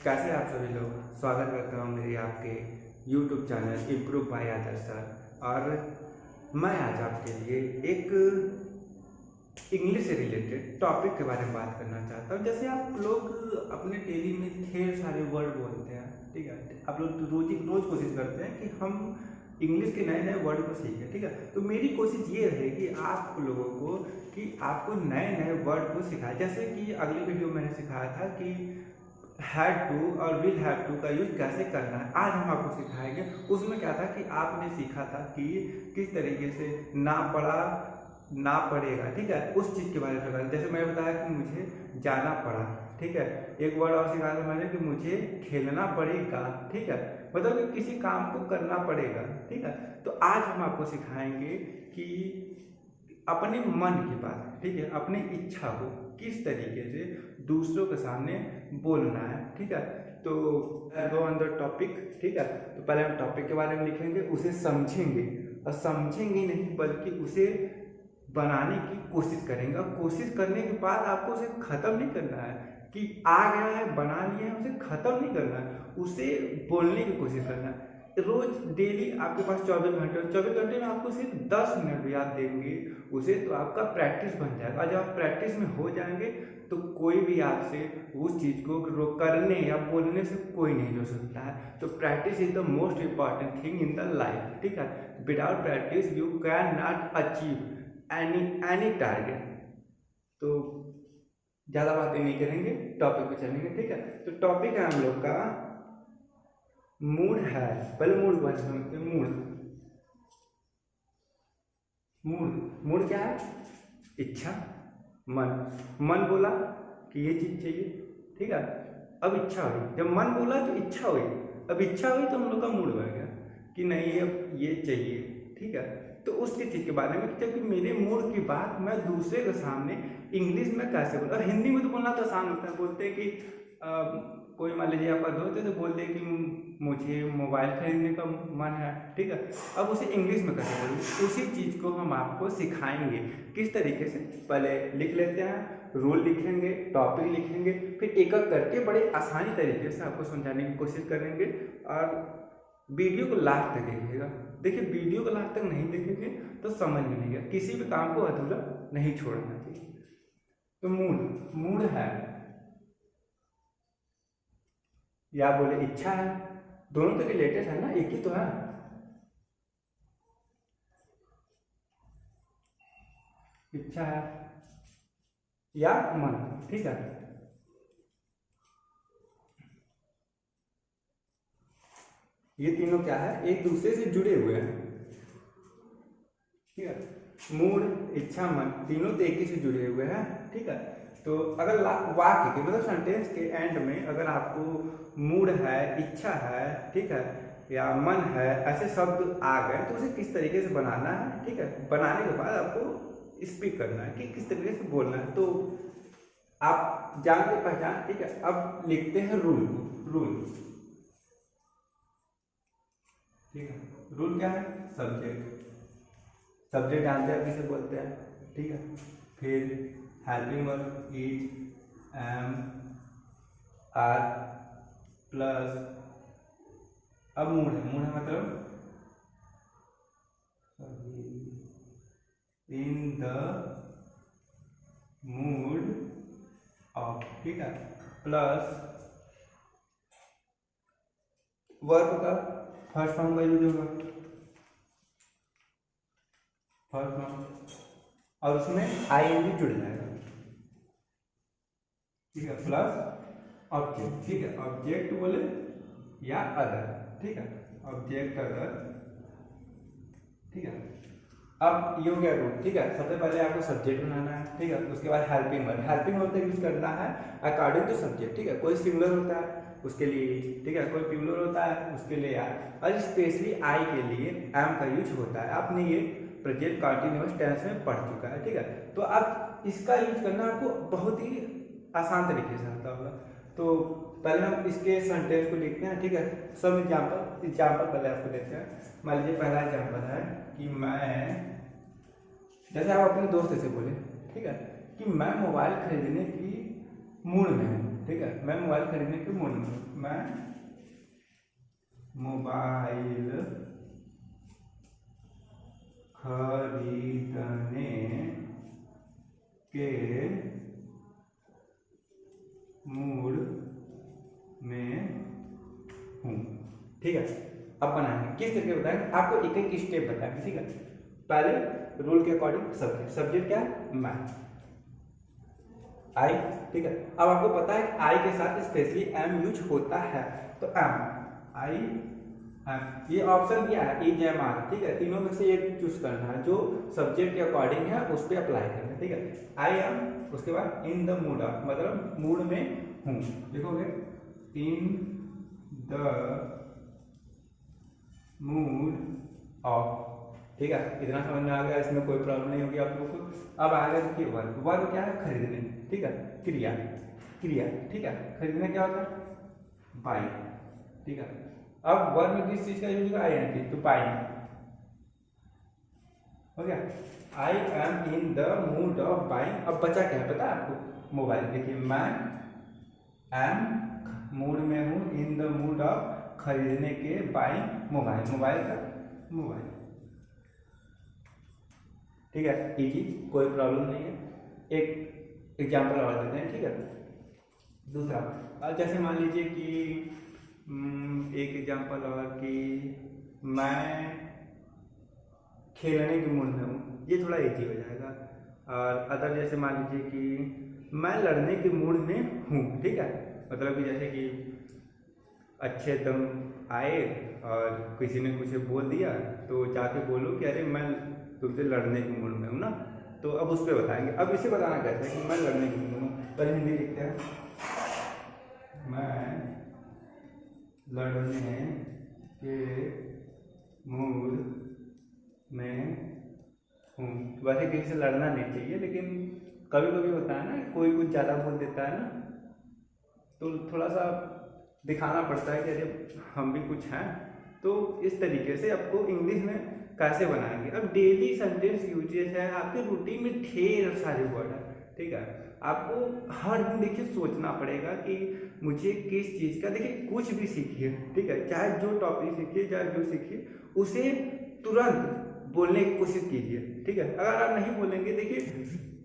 कैसे आप सभी लोग। स्वागत करता हूँ मेरे आपके YouTube चैनल इम्प्रूव बाय आदर्श सर। और मैं आज आपके लिए एक इंग्लिश से रिलेटेड टॉपिक के बारे में बात करना चाहता हूँ। जैसे आप लोग अपने डेली में ढेर सारे वर्ड बोलते हैं, ठीक है। आप लोग रोज कोशिश करते हैं कि हम इंग्लिश के नए नए वर्ड को सीखें, ठीक है। तो मेरी कोशिश ये रहेगी आप लोगों को कि आपको नए नए वर्ड को सिखाएं। जैसे कि अगली वीडियो मैंने सिखाया था कि हैड टू और विल हैव टू का यूज कैसे करना है, आज हम आपको सिखाएंगे। उसमें क्या था कि आपने सीखा था कि किस तरीके से ना पड़ा ना पड़ेगा, ठीक है, उस चीज़ के बारे में बताया। जैसे मैंने बताया कि मुझे जाना पड़ा, ठीक है। एक वर्ड और सिखाया था मैंने कि मुझे खेलना पड़ेगा, ठीक है, मतलब कि किसी काम को करना पड़ेगा, ठीक है। तो आज हम आपको सिखाएंगे कि अपने मन की बात, ठीक है, अपनी इच्छा को किस तरीके से दूसरों के सामने बोलना है, ठीक है। तो गो ऑन द टॉपिक, ठीक है। तो पहले हम टॉपिक के बारे में लिखेंगे, उसे समझेंगे और समझेंगे नहीं बल्कि उसे बनाने की कोशिश करेंगे। और कोशिश करने के बाद आपको उसे खत्म नहीं करना है कि आ गया है बना लिया है, उसे खत्म नहीं करना है, उसे बोलने की कोशिश करना है। रोज डेली आपके पास 24 घंटे, 24 घंटे में आपको सिर्फ 10 मिनट भी याद देंगे उसे, तो आपका प्रैक्टिस बन जाएगा। और जब आप प्रैक्टिस में हो जाएंगे तो कोई भी आपसे उस चीज़ को करने या बोलने से कोई नहीं रोक सकता है। तो practice is the most important thing in the life, ठीक है। Without practice you can not achieve any target. तो ज़्यादा बातें नहीं करेंगे, टॉपिक पे चलेंगे, ठीक है। तो टॉपिक है हम लोग का मूड है। पहले मूड को समझते हैं। मूड मूड मूड क्या है? इच्छा। मन मन बोला कि ये चीज चाहिए, ठीक है। अब इच्छा हुई, जब मन बोला तो इच्छा हुई, अब इच्छा हुई तो हम लोग का मूड बन गया कि नहीं अब ये चाहिए, ठीक है। तो उसकी चीज के बारे में, जबकि मेरे मूड की बात मैं दूसरे के सामने इंग्लिश में कैसे बोलूँ। और हिंदी में तो बोलना तो आसान होता है, बोलते हैं कि कोई मान लीजिए आपका दोस्त है तो बोलते हैं कि मुझे मोबाइल खरीदने का मन है, ठीक है। अब उसे इंग्लिश में कैसे बोलूँ, उसी चीज़ को हम आपको सिखाएंगे किस तरीके से। पहले लिख लेते हैं, रूल लिखेंगे, टॉपिक लिखेंगे, फिर एक एक करके बड़े आसानी तरीके से आपको समझाने की कोशिश करेंगे। और वीडियो को लास्ट तक देखिएगा। देखिए वीडियो को लास्ट तक नहीं देखेंगे तो समझ में नहीं आएगा, किसी भी काम को अधूरा नहीं छोड़ना चाहिए। तो मूड मूड है या बोले इच्छा है, दोनों तो रिलेटेड है ना, एक ही तो है। इच्छा है या मन, ठीक है। ये तीनों क्या है, एक दूसरे से जुड़े हुए हैं, ठीक है। मूड इच्छा मन तीनों तो एक ही से जुड़े हुए हैं, ठीक है। तो अगर वाक्य के मतलब सेंटेंस के एंड में अगर आपको मूड है, इच्छा है, ठीक है, या मन है, ऐसे शब्द आ गए तो उसे किस तरीके से बनाना है, ठीक है। बनाने के बाद आपको स्पीक करना है कि किस तरीके से बोलना है। तो आप जानते पहचान, ठीक है। अब लिखते हैं रूल। रूल, ठीक है। रूल क्या है? सब्जेक्ट। सब्जेक्ट जानते हैं किसे बोलते हैं, ठीक है। फिर helping verb is, am, are plus. अब मूड है, मूड है मतलब इन द मूड ऑफ, ठीक है, प्लस वर्ब का फर्स्ट फॉर्म का यूज होगा, फर्स्ट फॉर्म, और उसमें आईएनजी जुड़ जाएगा, ठीक है, प्लस ऑब्जेक्ट, ठीक है। ऑब्जेक्ट बोले या अदर, ठीक है, ऑब्जेक्ट अदर, ठीक है। अब ये हो गया रूल, ठीक है। सबसे पहले आपको सब्जेक्ट बनाना है, ठीक है। उसके बाद helping verb, helping verb use करना है अकॉर्डिंग टू सब्जेक्ट, ठीक है। कोई सिंगुलर होता है उसके लिए, ठीक है, कोई प्लूरल होता है उसके लिए आर, और स्पेशली आई के लिए एम का यूज होता है। आपने ये प्रेजेंट कंटीन्यूअस टेंस में पढ़ चुका है, ठीक है। तो अब इसका यूज करना आपको बहुत ही आसान तरीके से आता होगा। तो पहले हम इसके सेंटेंस को लिखते हैं, ठीक है। सब एग्जाम्पल पहले आपको देखते हैं। मान लीजिए पहला एग्जाम्पल है कि मैं, जैसे आप अपने दोस्त से बोले, ठीक है, कि मैं मोबाइल खरीदने की मूड में हूँ, हूँ, ठीक है। मैं मोबाइल खरीदने के मूड में हूँ, मैं मोबाइल खरीदने के मूड में हूँ, ठीक है। अब बनाएंगे किस तरीके बताएंगे, आपको एक एक स्टेप बताएंगे, ठीक है। पहले रूल के अकॉर्डिंग सब्जेक्ट, सब्जेक्ट क्या है, मैं, आई, ठीक है। अब आपको पता है कि आई के साथ स्पेशली एम यूज होता है, तो एम, आई एम, ये ऑप्शन क्या है, इज एम आर, ठीक है। तीनों में से एक चूज करना है, जो सब्जेक्ट के अकॉर्डिंग है उस पर अप्लाई करना है, ठीक है। आई एम, उसके बाद इन द मूड ऑफ, मतलब मूड में हूँ, देखोगे इन द मूड ऑफ, ठीक है। इतना समझ में आ गया, इसमें कोई प्रॉब्लम नहीं होगी आप लोगों को। अब आगे देखिए वर्ब, वर्ब क्या है, खरीदने, ठीक है, क्रिया, क्रिया, ठीक है। खरीदने क्या होता है, बाई, ठीक है। अब वर्ब में किस चीज का यूज होगा, आई एन टी, तो बाइंग, हो गया। I am in the mood of buying. अब बचा क्या है पता है आपको, मोबाइल, देखिए मैं एम मूड में हूँ, इन द मूड ऑफ खरीदने के, बाइंग मोबाइल, मोबाइल का मोबाइल, ठीक है। इजी, कोई प्रॉब्लम नहीं है। एक एग्जाम्पल और देते हैं, ठीक है। दूसरा, जैसे मान लीजिए कि एक एग्जाम्पल और कि मैं खेलने के मूड में हूँ, ये थोड़ा इजी हो जाएगा। और अदर जैसे मान लीजिए कि मैं लड़ने के मूड में हूँ, ठीक है। मतलब कि जैसे कि अच्छे दम आए और किसी ने कुछ बोल दिया तो जाके बोलो कि अरे मैं तुमसे लड़ने के मूड में हूँ ना, तो अब उस पर बताएंगे। अब इसे बताना कैसे है कि मैं लड़ने के मूड में हूँ, पहले हिंदी लिखते हैं, मैं लड़ने के मूड में हूँ। वैसे किसी से लड़ना नहीं चाहिए, लेकिन कभी कभी होता है ना, कोई कुछ ज़्यादा बोल देता है ना, तो थोड़ा सा दिखाना पड़ता है कि अरे हम भी कुछ हैं। तो इस तरीके से आपको इंग्लिश में कैसे बनाएंगे। अब डेली सेंटेंस यूजेस है, आपके रूटीन में ढेर सारे वर्ड है, ठीक है। आपको हर दिन देखिए सोचना पड़ेगा कि मुझे किस चीज़ का, देखिए कुछ भी सीखिए, ठीक है, चाहे जो टॉपिक सीखिए, चाहे जो सीखिए, उसे तुरंत बोलने की कोशिश कीजिए, ठीक है। अगर आप नहीं बोलेंगे, देखिए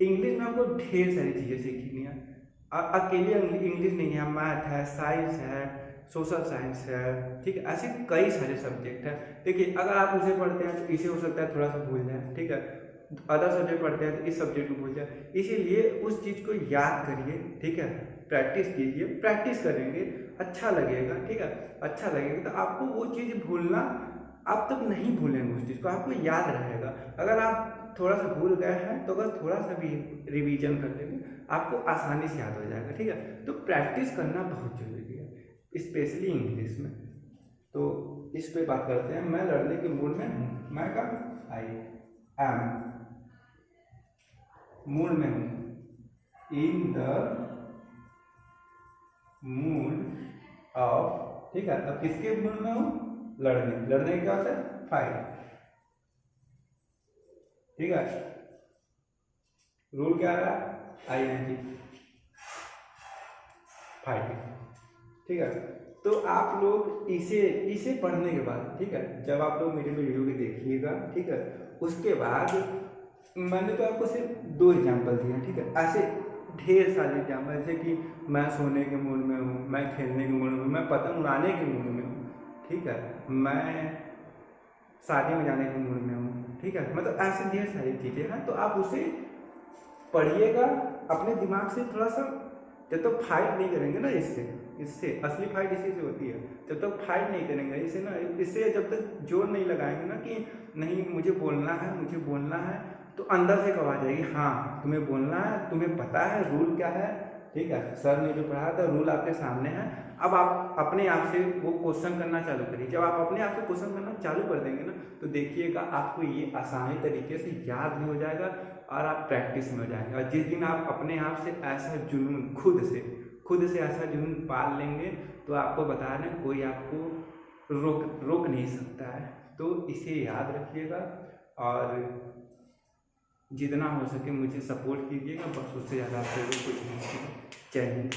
इंग्लिश में आपको ढेर सारी चीज़ें सीखनी है। अकेले इंग्लिश नहीं है, मैथ है, साइंस है, सोशल साइंस है, ठीक है। ऐसे कई सारे सब्जेक्ट हैं। देखिए अगर आप उसे पढ़ते हैं तो इसे हो सकता है थोड़ा सा भूल जाए, ठीक है। अदर सब्जेक्ट पढ़ते हैं तो इस सब्जेक्ट को भूल जाए, इसीलिए उस चीज़ को याद करिए, ठीक है। प्रैक्टिस कीजिए, प्रैक्टिस करेंगे अच्छा लगेगा, ठीक है। अच्छा लगेगा तो आपको वो चीज़ भूलना, आप तब नहीं भूलेंगे उस चीज़ को, आपको याद रहेगा। अगर आप थोड़ा सा भूल गए हैं तो अगर थोड़ा सा भी रिवीजन कर लेंगे आपको आसानी से याद हो जाएगा, ठीक है। तो प्रैक्टिस करना बहुत जरूरी है, स्पेशली इंग्लिश में। तो इस पे बात करते हैं। मैं लड़ने के मूड में हूँ, मैं का आई एम मूड में हूँ, इन द मूड ऑफ, ठीक है। अब किसके मूड में हूँ, लड़ने, लड़ने क्या होता है, फाइट, ठीक है। रूल क्या आ रहा है, आई एन जी, फाइटिंग, ठीक है। तो आप लोग इसे पढ़ने के बाद, ठीक है, जब आप लोग मेरे वीडियो को देखिएगा, ठीक है, उसके बाद मैंने तो आपको सिर्फ 2 एग्जाम्पल दिए, ठीक है। ऐसे ढेर सारे एग्जाम्पल, जैसे कि मैं सोने के मूड में हूँ, मैं खेलने के मूड में हूँ, मैं पतंग उड़ाने के मूड में हूँ, ठीक है, मैं शादी में जाने के मूड में हूँ, ठीक है। मतलब ऐसे ढेर सारी चीज़ें हैं, तो आप उसे पढ़िएगा अपने दिमाग से थोड़ा सा। जब तक फाइट नहीं करेंगे ना इससे असली फाइट इसी से होती है। जब तक फाइट नहीं करेंगे इससे ना, इससे जब तक जोर नहीं लगाएंगे ना कि नहीं मुझे बोलना है, मुझे बोलना है, तो अंदर से कब आ जाएगी, हाँ तुम्हें बोलना है, तुम्हें पता है रूल क्या है, ठीक है। सर ने जो पढ़ाया था रूल आपके सामने है। अब आप अपने आप से वो क्वेश्चन करना चालू करिए। जब आप अपने आप से क्वेश्चन करना चालू कर देंगे ना, तो देखिएगा आपको ये आसानी तरीके से याद भी हो जाएगा और आप प्रैक्टिस में हो जाएंगे। और जिस दिन आप अपने आप से ऐसा जुनून खुद से ऐसा जुनून पाल लेंगे, तो आपको बता रहे हैं कोई आपको रोक नहीं सकता है। तो इसे याद रखिएगा और जितना हो सके मुझे सपोर्ट कीजिएगा, बस उससे ज़्यादा आपको कुछ नहीं। जय हिंद।